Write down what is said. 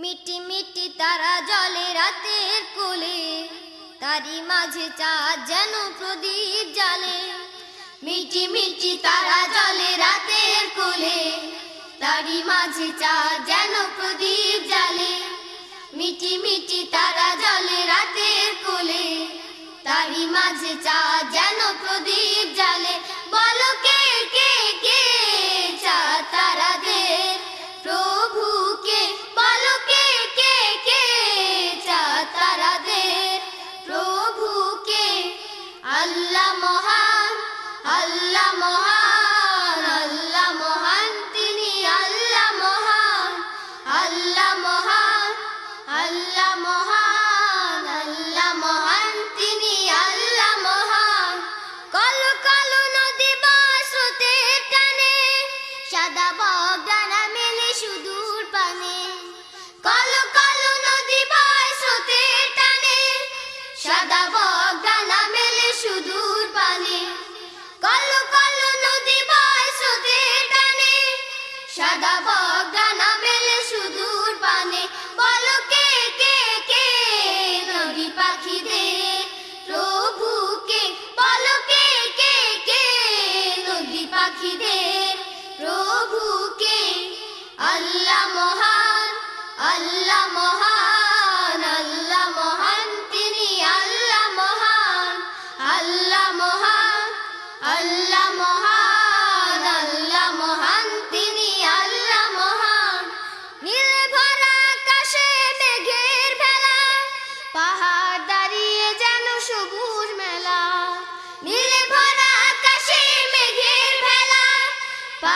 মিটি মিটি তারা জলে রাতের কোলে, তারি মাঝে চাঁদ যেন প্রদীপ জ্বালে। মিটি মিটি তারা জলে রাতের কোলে, তারি মাঝে চাঁদ যেন প্রদীপ জ্বালে। মিটি মিটি তারা জলে রাতের কোলে, তারি মাঝে চাঁদ যেন প্রদীপ জ্বালে। বলো কে কে কে চাঁদ তারাদের প্রভুকে, বলো কে কে কে চাঁদ তারাদের প্রভুকে। আল্লাহ মহান, আল্লাহ মহান, আল্লাহ মহান, তিনি আল্লাহ মহান। আল্লাহ মহান, আল্লাহ মহান, আল্লাহ মহান, তিনি আল্লাহ মহান। কালো কালো নদী বাসতে টানে, সাদা বগডানা মেলে সুদূর পানে। কালো কালো নদী বাসতে টানে, সাদা বগডানা মেলে সুদূর পানে। কালো কালো নদী বাসতে টানে, সাদা বগডানা মেলে সুদূর পানে। বলো কে কে কে নদী পাখিদের প্রভুকে, বলো কে কে কে নদী পাখিদের প্রভুকে। আল্লাহ মহান, আল্লাহ মহান।